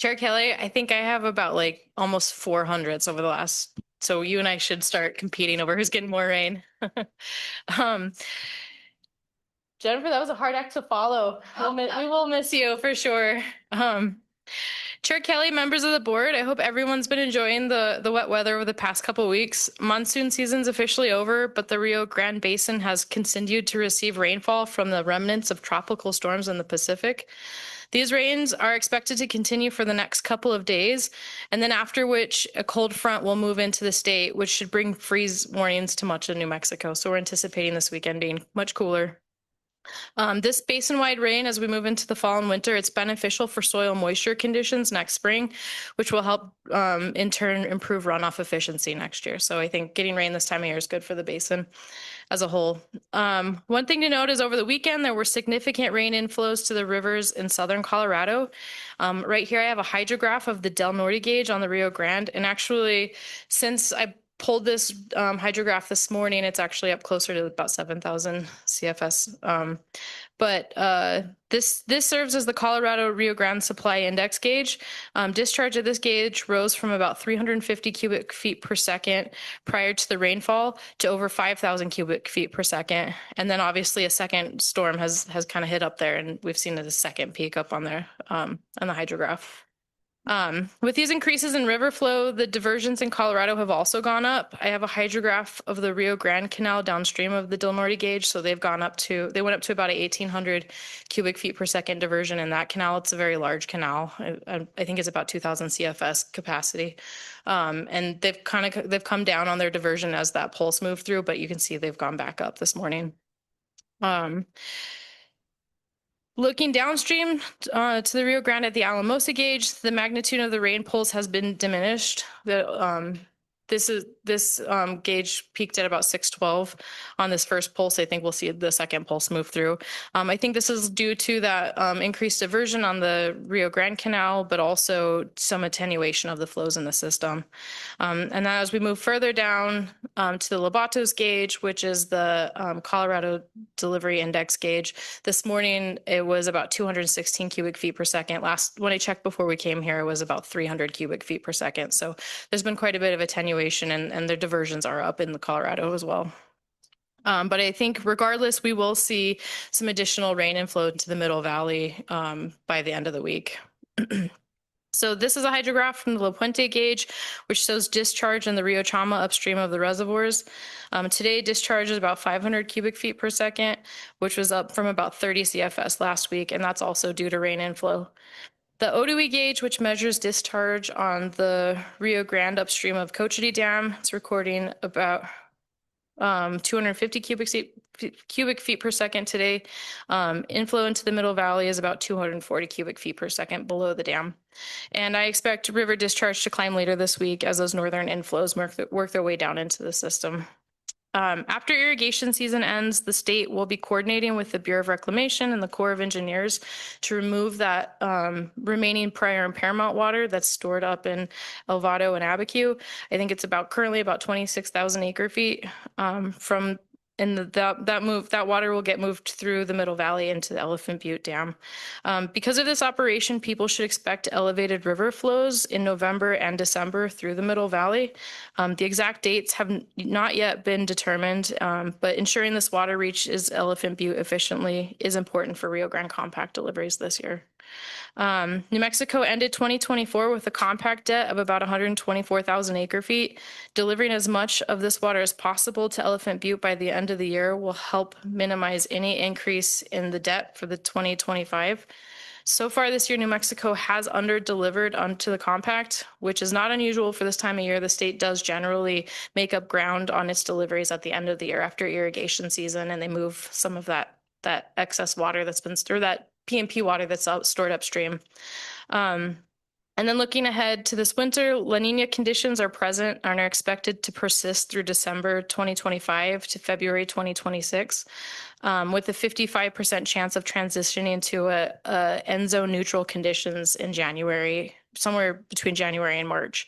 Chair Kelly, I think I have about like almost 400s over the last, so you and I should start competing over who's getting more rain. um, Jennifer, that was a hard act to follow. We will miss you for sure. Chair Kelly, members of the board, I hope everyone's been enjoying the wet weather over the past couple of weeks. Monsoon season's officially over, but the Rio Grande Basin has continued to receive rainfall from the remnants of tropical storms in the Pacific. These rains are expected to continue for the next couple of days, and then after which a cold front will move into the state, which should bring freeze warnings to much of New Mexico. So we're anticipating this weekend being much cooler. This basin-wide rain, as we move into the fall and winter, it's beneficial for soil moisture conditions next spring, which will help in turn improve runoff efficiency next year. So I think getting rain this time of year is good for the basin as a whole. One thing to note is over the weekend, there were significant rain inflows to the rivers in southern Colorado. Right here, I have a hydrograph of the Del Norte gauge on the Rio Grande. And actually, since I pulled this hydrograph this morning, it's actually up closer to about 7,000 CFS. This serves as the Colorado Rio Grande Supply Index gauge. Discharge of this gauge rose from about 350 cubic feet per second prior to the rainfall to over 5,000 cubic feet per second. And then obviously a second storm has kind of hit up there, and we've seen the second peak up on there on the hydrograph. With these increases in river flow, the diversions in Colorado have also gone up. I have a hydrograph of the Rio Grande Canal downstream of the Del Norte gauge. So they went up to about 1,800 cubic feet per second diversion in that canal. It's a very large canal. I think it's about 2,000 CFS capacity. And they've come down on their diversion as that pulse moved through, but you can see they've gone back up this morning. Looking downstream to the Rio Grande at the Alamosa gauge, the magnitude of the rain pulse has been diminished. This gauge peaked at about 612 on this first pulse. I think we'll see the second pulse move through. I think this is due to that increased diversion on the Rio Grande Canal, but also some attenuation of the flows in the system. And then as we move further down to the Lobatos gauge, which is the Colorado Delivery Index gauge, this morning it was about 216 cubic feet per second. When I checked before we came here, it was about 300 cubic feet per second. So there's been quite a bit of attenuation, and their diversions are up in the Colorado as well. But I think regardless, we will see some additional rain inflow into the Middle Valley by the end of the week. So this is a hydrograph from the La Puente gauge, which shows discharge in the Rio Chama upstream of the reservoirs. Today, discharge is about 500 cubic feet per second, which was up from about 30 CFS last week, and that's also due to rain inflow. The Otoe gauge, which measures discharge on the Rio Grande upstream of Cochiti Dam, it's recording about 250 cubic feet per second today. Inflow into the Middle Valley is about 240 cubic feet per second below the dam. And I expect river discharge to climb later this week as those northern inflows work their way down into the system. After irrigation season ends, the state will be coordinating with the Bureau of Reclamation and the Corps of Engineers to remove that remaining prior and paramount water that's stored up in El Vado and Abiquiu. I think it's currently about 26,000 acre feet that water will get moved through the Middle Valley into the Elephant Butte Dam. Because of this operation, people should expect elevated river flows in November and December through the Middle Valley. The exact dates have not yet been determined, but ensuring this water reaches Elephant Butte efficiently is important for Rio Grande compact deliveries this year. New Mexico ended 2024 with a compact debt of about 124,000 acre feet. Delivering as much of this water as possible to Elephant Butte by the end of the year will help minimize any increase in the debt for the 2025. So far this year, New Mexico has under-delivered onto the compact, which is not unusual for this time of year. The state does generally make up ground on its deliveries at the end of the year after irrigation season, and they move some of that excess water that's been stored, that PMP water that's stored upstream. And then looking ahead to this winter, La Nina conditions are present and are expected to persist through December 2025 to February 2026, with a 55% chance of transitioning to a end zone neutral conditions in January, somewhere between January and March.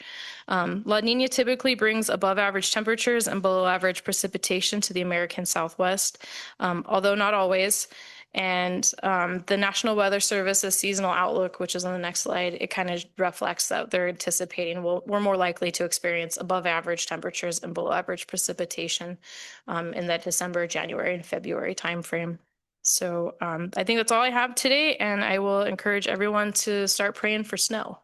La Nina typically brings above average temperatures and below average precipitation to the American Southwest, although not always. And the National Weather Service's seasonal outlook, which is on the next slide, it kind of reflects that they're anticipating we're more likely to experience above average temperatures and below average precipitation in that December, January, and February timeframe. So I think that's all I have today, and I will encourage everyone to start praying for snow.